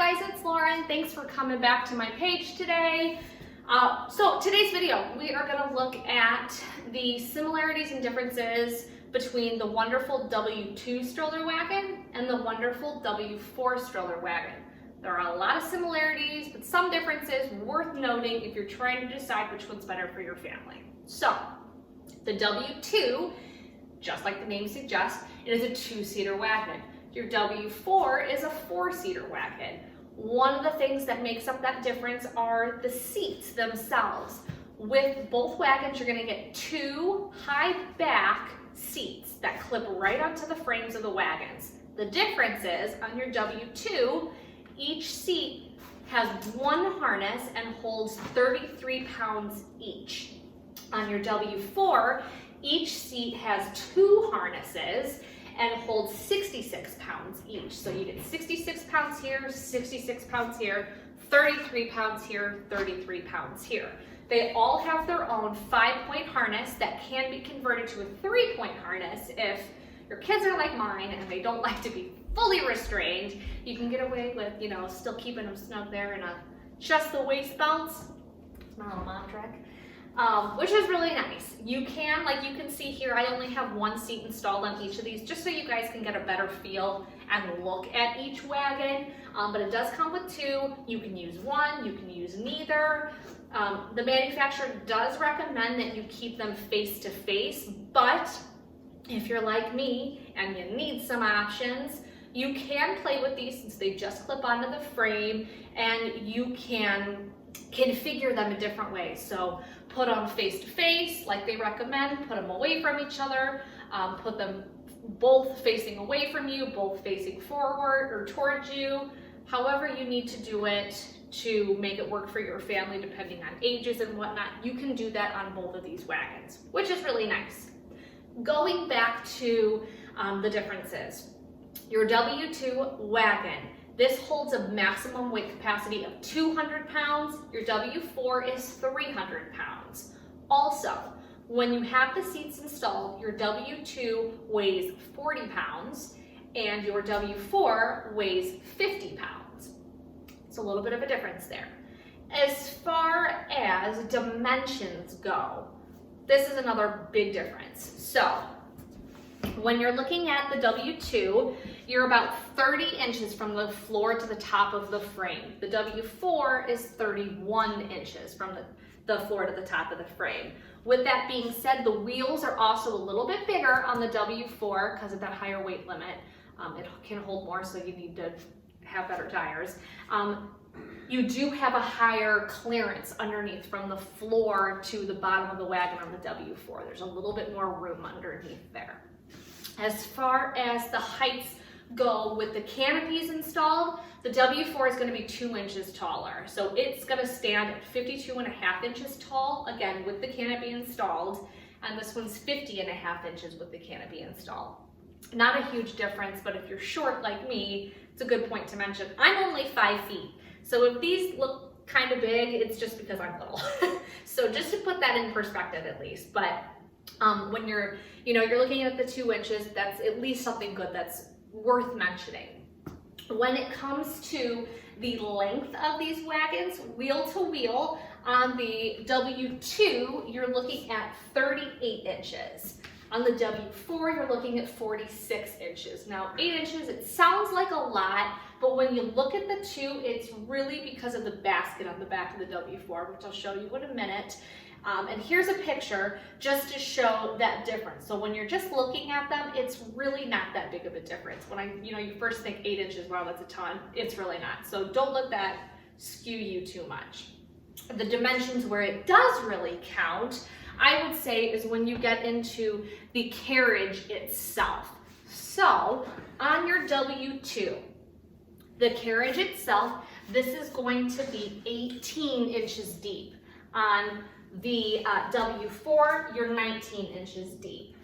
guys, it's Lauren. Thanks for coming back to my page today. So today's video, we are going to look at the similarities and differences between the WonderFold W2 stroller wagon and the WonderFold W4 stroller wagon. There are a lot of similarities, but some differences worth noting if you're trying to decide which one's better for your family. So the W2, just like the name suggests, it is a two-seater wagon. Your W4 is a four-seater wagon. One of the things that makes up that difference are the seats themselves. With both wagons, you're going to get two high back seats that clip right onto the frames of the wagons. The difference is on your W2, each seat has one harness and holds 33 pounds each. On your W4, each seat has two harnesses and holds 66 pounds each. So you get 66 pounds here, 66 pounds here, 33 pounds here, 33 pounds here. They all have their own 5-point harness that can be converted to a 3-point harness if your kids are like mine and they don't like to be fully restrained. You can get away with, still keeping them snug there in a just the waist bounce. It's my little mom trick. Which is really nice. You can, like you can see here, I only have one seat installed on each of these just so you guys can get a better feel and look at each wagon. But it does come with two. You can use one, you can use neither. The manufacturer does recommend that you keep them face to face, but if you're like me and you need some options, you can play with these since they just clip onto the frame, and you can configure them in different ways. So put them face to face like they recommend, put them away from each other, put them both facing away from you, both facing forward or towards you, however you need to do it to make it work for your family depending on ages and whatnot. You can do that on both of these wagons, which is really nice. Going back to the differences, your W2 wagon, this holds a maximum weight capacity of 200 pounds. Your W4 is 300 pounds. Also, when you have the seats installed, your W2 weighs 40 pounds and your W4 weighs 50 pounds. It's a little bit of a difference there. As far as dimensions go, this is another big difference. So, when you're looking at the W2, you're about 30 inches from the floor to the top of the frame. The W4 is 31 inches from the floor to the top of the frame. With that being said, the wheels are also a little bit bigger on the W4 because of that higher weight limit. It can hold more, so you need to have better tires. You do have a higher clearance underneath from the floor to the bottom of the wagon on the W4. There's a little bit more room underneath there. As far as the heights go with the canopies installed, the W4 is going to be 2 inches taller. So it's going to stand at 52.5 inches tall, again with the canopy installed, and this one's 50.5 inches with the canopy installed. Not a huge difference, but if you're short like me, it's a good point to mention. I'm only 5 feet, so if these look kind of big, it's just because I'm little. So just to put that in perspective at least, but when you're looking at the 2 inches, that's at least something good that's worth mentioning. When it comes to the length of these wagons, wheel to wheel, on the W2, you're looking at 38 inches. On the W4, you're looking at 46 inches. Now, 8 inches, it sounds like a lot, but when you look at the two, it's really because of the basket on the back of the W4, which I'll show you in a minute. And here's a picture just to show that difference. So when you're just looking at them, it's really not that big of a difference. When you first think 8 inches, wow, that's a ton. It's really not. So don't let that skew you too much. The dimensions where it does really count, I would say, is when you get into the carriage itself. So on your W2, the carriage itself, this is going to be 18 inches deep. On the W4, you're 19 inches deep.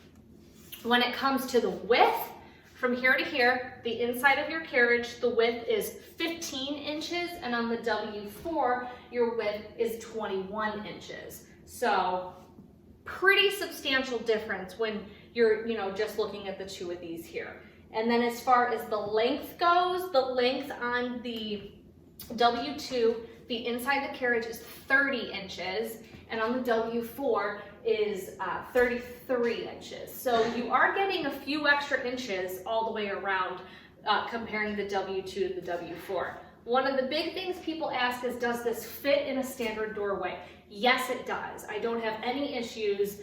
When it comes to the width, from here to here, the inside of your carriage, the width is 15 inches, and on the W4, your width is 21 inches. So pretty substantial difference when you're, just looking at the two of these here. And then as far as the length goes, the length on the W2, the inside the carriage is 30 inches, and on the W4 is 33 inches. So you are getting a few extra inches all the way around comparing the W2 to the W4. One of the big things people ask is, does this fit in a standard doorway? Yes, it does. I don't have any issues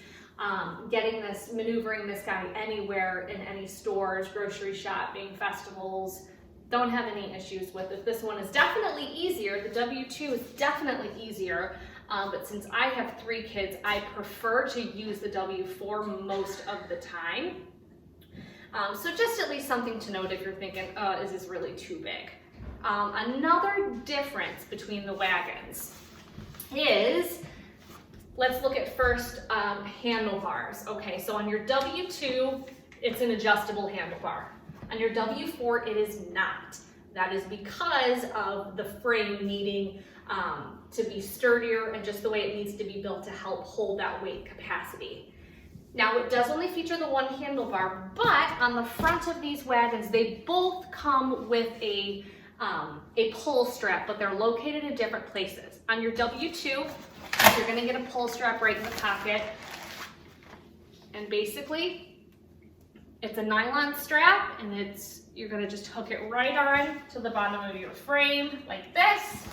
maneuvering this guy anywhere in any stores, grocery shopping, festivals. Don't have any issues with it. This one is definitely easier. The W2 is definitely easier, but since I have 3 kids, I prefer to use the W4 most of the time. So just at least something to note if you're thinking, oh, is this really too big? Another difference between the wagons is, let's look at first handlebars. Okay, so on your W2, it's an adjustable handlebar. On your W4, it is not. That is because of the frame needing to be sturdier and just the way it needs to be built to help hold that weight capacity. Now, it does only feature the one handlebar, but on the front of these wagons, they both come with a pull strap, but they're located in different places. On your W2, you're gonna get a pull strap right in the pocket, and basically, it's a nylon strap, and you're gonna just hook it right on to the bottom of your frame like this,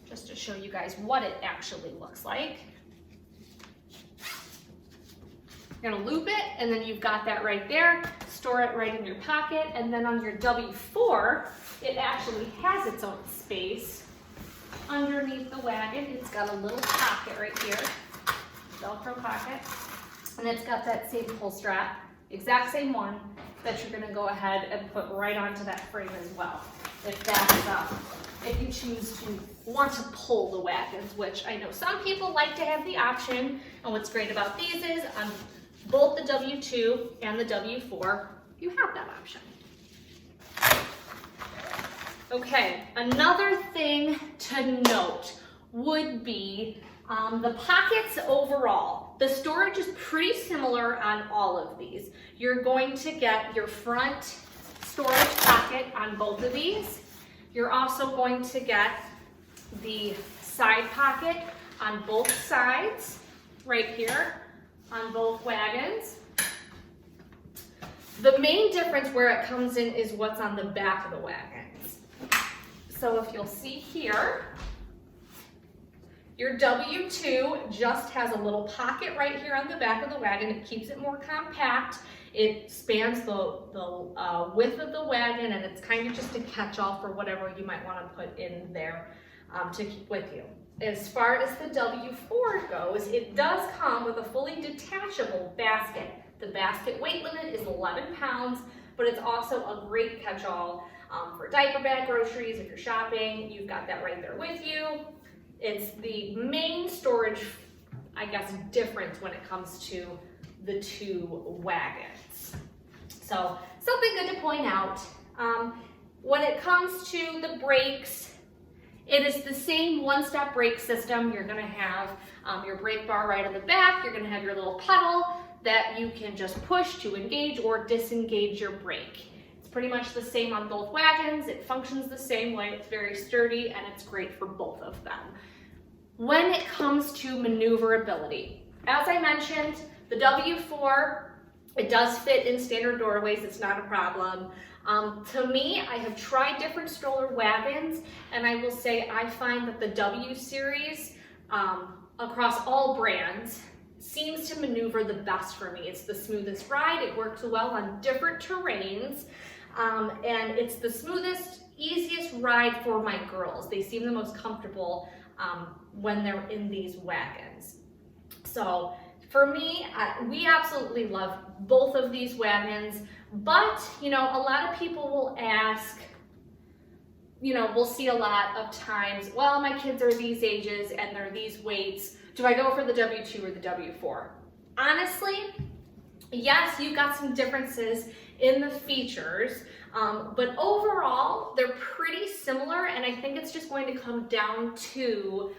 just to show you guys what it actually looks like. You're gonna loop it, and then you've got that right there. Store it right in your pocket, and then on your W4, it actually has its own space underneath the wagon. It's got a little pocket right here, Velcro pocket, and it's got that same pull strap, exact same one that you're gonna go ahead and put right onto that frame as well. If you choose to want to pull the wagons, which I know some people like to have the option, and what's great about these is on both the W2 and the W4, you have that option. Okay, another thing to note would be the pockets overall. The storage is pretty similar on all of these. You're going to get your front storage pocket on both of these. You're also going to get the side pocket on both sides, right here on both wagons. The main difference where it comes in is what's on the back of the wagons. So if you'll see here, your W2 just has a little pocket right here on the back of the wagon. It keeps it more compact. It spans the width of the wagon, and it's kind of just a catch-all for whatever you might want to put in there to keep with you. As far as the W4 goes, it does come with a fully detachable basket. The basket weight limit is 11 pounds, but it's also a great catch-all for diaper bag groceries. If you're shopping, you've got that right there with you. It's the main storage, I guess, difference when it comes to the two wagons. So something good to point out. When it comes to the brakes, it is the same one-step brake system. You're gonna have your brake bar right on the back. You're gonna have your little pedal that you can just push to engage or disengage your brake. It's pretty much the same on both wagons. It functions the same way. It's very sturdy, and it's great for both of them. When it comes to maneuverability, as I mentioned, the W4, it does fit in standard doorways. It's not a problem. To me, I have tried different stroller wagons, and I will say I find that the W series across all brands seems to maneuver the best for me. It's the smoothest ride. It works well on different terrains, and it's the smoothest, easiest ride for my girls. They seem the most comfortable when they're in these wagons. So for me, we absolutely love both of these wagons, but you know, a lot of people will ask, you know, we'll see a lot of times, well, my kids are these ages and they're these weights. Do I go for the W2 or the W4? Honestly, yes, you've got some differences in the features, but overall, they're pretty similar, and I think it's just going to come down to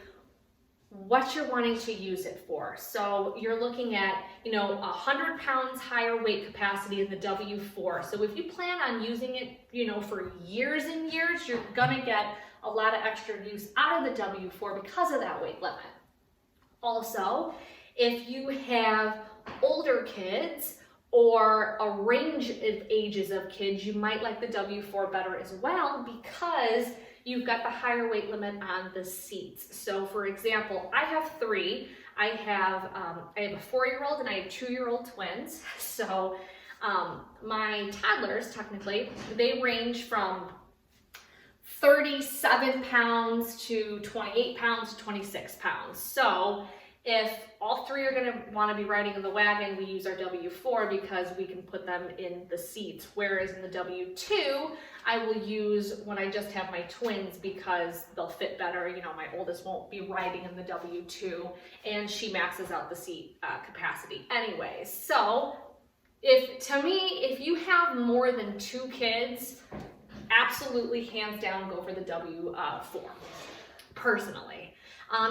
what you're wanting to use it for. So you're looking at, you know, 100 pounds higher weight capacity in the W4. So if you plan on using it, you know, for years and years, you're gonna get a lot of extra use out of the W4 because of that weight limit. Also, if you have older kids or a range of ages of kids, you might like the W4 better as well because you've got the higher weight limit on the seats. So for example, I have three. I have a 4-year-old and I have 2-year-old twins. So my toddlers, technically, they range from 37 pounds to 28 pounds to 26 pounds. So if all three are gonna wanna be riding in the wagon, we use our W4 because we can put them in the seats. Whereas in the W2, I will use when I just have my twins because they'll fit better. You know, my oldest won't be riding in the W2 and she maxes out the seat capacity anyways. So if you have more than 2 kids, absolutely hands down go for the W4, personally.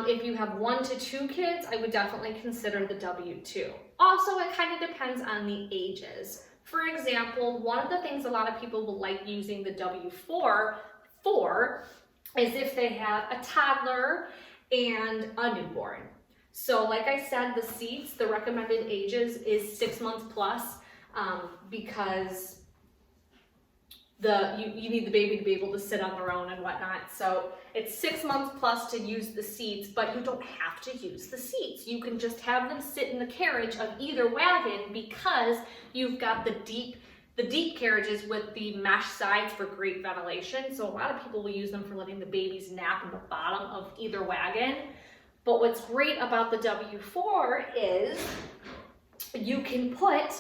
If you have 1 to 2 kids, I would definitely consider the W2. Also, it kind of depends on the ages. For example, one of the things a lot of people will like using the W4 for is if they have a toddler and a newborn. So like I said, the seats, the recommended ages is 6 months plus because you need the baby to be able to sit on their own and whatnot. So it's 6 months plus to use the seats, but you don't have to use the seats. You can just have them sit in the carriage of either wagon because you've got the deep carriages with the mesh sides for great ventilation. So a lot of people will use them for letting the babies nap in the bottom of either wagon. But what's great about the W4 is you can put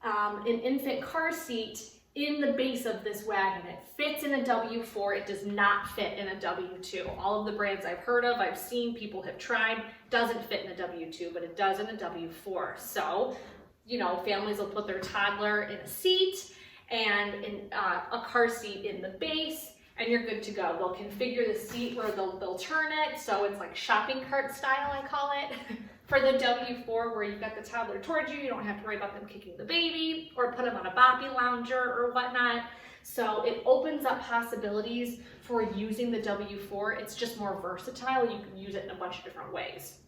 an infant car seat in the base of this wagon. It fits in a W4, it does not fit in a W2. All of the brands I've heard of, I've seen, people have tried, doesn't fit in a W2, but it does in a W4. So, you know, families will put their toddler in a seat and a car seat in the base, and you're good to go. They'll configure the seat where they'll turn it, so it's like shopping cart style, I call it. For the W4, where you've got the toddler towards you don't have to worry about them kicking the baby or put them on a boppy lounger or whatnot. So it opens up possibilities for using the W4. It's just more versatile. You can use it in a bunch of different ways.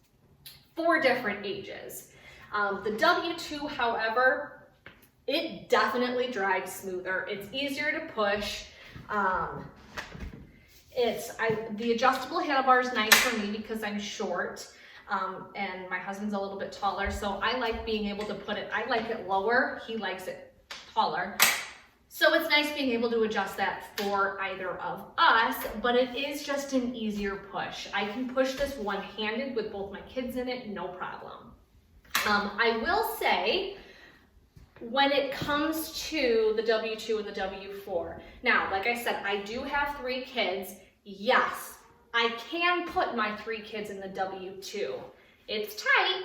4 different ages. The W2, however, it definitely drives smoother. It's easier to push. The adjustable handlebar is nice for me because I'm short. And my husband's a little bit taller, so I like being able to put it, I like it lower, he likes it taller. So it's nice being able to adjust that for either of us, but it is just an easier push. I can push this one-handed with both my kids in it, no problem. I will say, when it comes to the W2 and the W4, now, like I said, I do have 3 kids, yes. I can put my 3 kids in the W2. It's tight,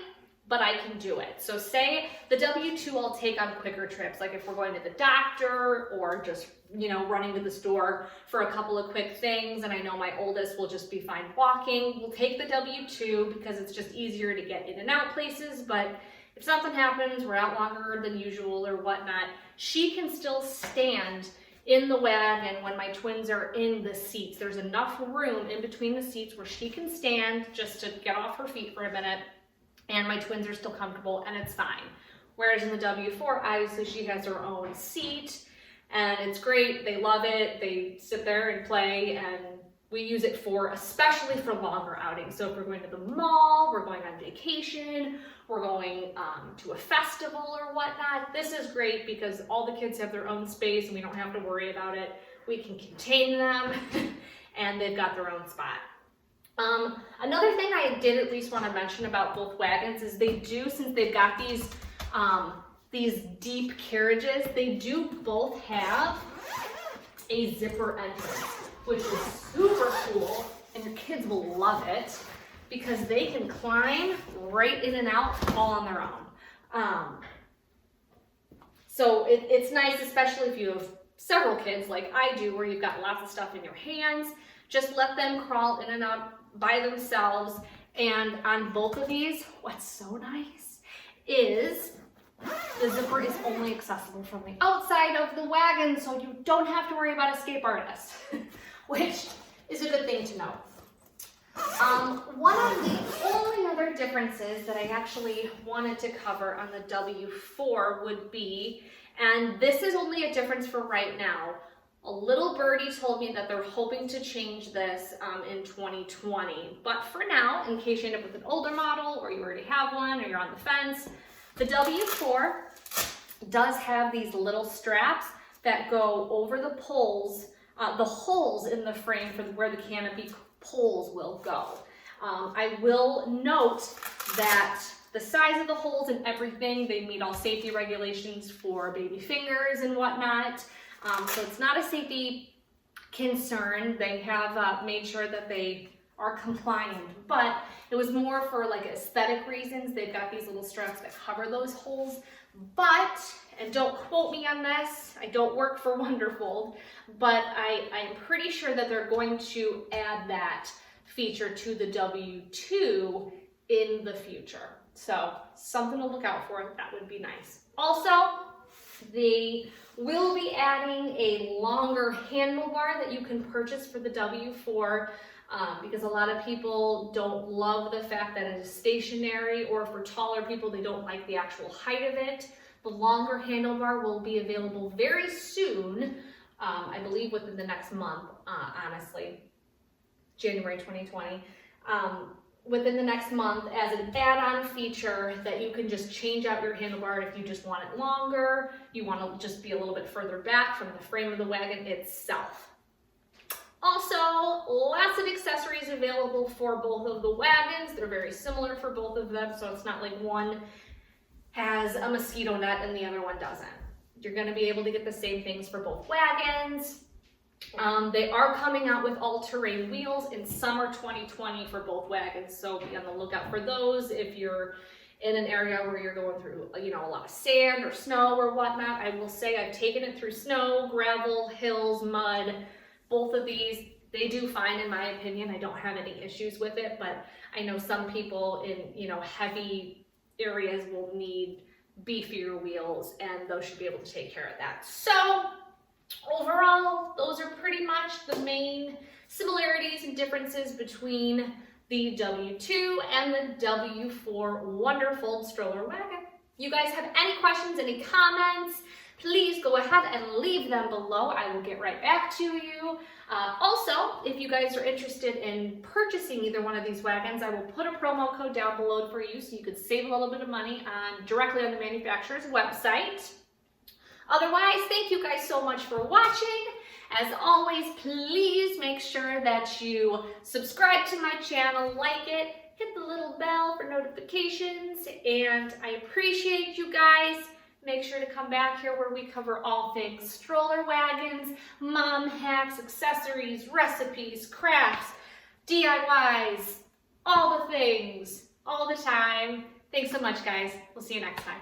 but I can do it. So say the W2 I'll take on quicker trips, like if we're going to the doctor or just, you know, running to the store for a couple of quick things, and I know my oldest will just be fine walking. We'll take the W2 because it's just easier to get in and out places, but if something happens, we're out longer than usual or whatnot, she can still stand in the wagon when my twins are in the seats. There's enough room in between the seats where she can stand just to get off her feet for a minute, and my twins are still comfortable and it's fine. Whereas in the W4, obviously she has her own seat and it's great. They love it. They sit there and play, and we use it especially for longer outings. So if we're going to the mall, we're going on vacation, we're going to a festival or whatnot, this is great because all the kids have their own space and we don't have to worry about it. We can contain them and they've got their own spot. Another thing I did at least want to mention about both wagons is they do, since they've got these deep carriages, they do both have a zipper entrance, which is super cool, and your kids will love it because they can climb right in and out all on their own. So it's nice, especially if you have several kids like I do, where you've got lots of stuff in your hands. Just let them crawl in and out by themselves. And on both of these, what's so nice is the zipper is only accessible from the outside of the wagon, so you don't have to worry about escape artists, which is a good thing to know. One of the only other differences that I actually wanted to cover on the W4 would be, and this is only a difference for right now, a little birdie told me that they're hoping to change this in 2020. But for now, in case you end up with an older model or you already have one or you're on the fence, the W4 does have these little straps that go over the poles, the holes in the frame for where the canopy poles will go. I will note that the size of the holes and everything, they meet all safety regulations for baby fingers and whatnot. So it's not a safety concern. They have made sure that they are compliant, but it was more for like aesthetic reasons. They've got these little straps that cover those holes. But, and don't quote me on this, I don't work for WonderFold, but I'm pretty sure that they're going to add that feature to the W2 in the future. So something to look out for, that would be nice. Also, they will be adding a longer handlebar that you can purchase for the W4 because a lot of people don't love the fact that it is stationary, or for taller people, they don't like the actual height of it. The longer handlebar will be available very soon, I believe within the next month, honestly, January 2020. Within the next month as an add-on feature that you can just change out your handlebar if you just want it longer, you want to just be a little bit further back from the frame of the wagon itself. Also, lots of accessories available for both of the wagons. They're very similar for both of them, so it's not like one has a mosquito net and the other one doesn't. You're going to be able to get the same things for both wagons. They are coming out with all-terrain wheels in summer 2020 for both wagons, so be on the lookout for those if you're in an area where you're going through, you know, a lot of sand or snow or whatnot. I will say I've taken it through snow, gravel, hills, mud. Both of these, they do fine in my opinion. I don't have any issues with it, but I know some people in, you know, heavy areas will need beefier wheels, and those should be able to take care of that. So overall, those are pretty much the main similarities and differences between the W2 and the W4 WonderFold stroller wagon. You guys have any questions, any comments, please go ahead and leave them below. I will get right back to you. Also, if you guys are interested in purchasing either one of these wagons, I will put a promo code down below for you so you could save a little bit of money directly on the manufacturer's website. Otherwise, thank you guys so much for watching. As always, please make sure that you subscribe to my channel, like it, hit the little bell for notifications, and I appreciate you guys. Make sure to come back here where we cover all things stroller wagons, mom hacks, accessories, recipes, crafts, DIYs, all the things, all the time. Thanks so much, guys. We'll see you next time.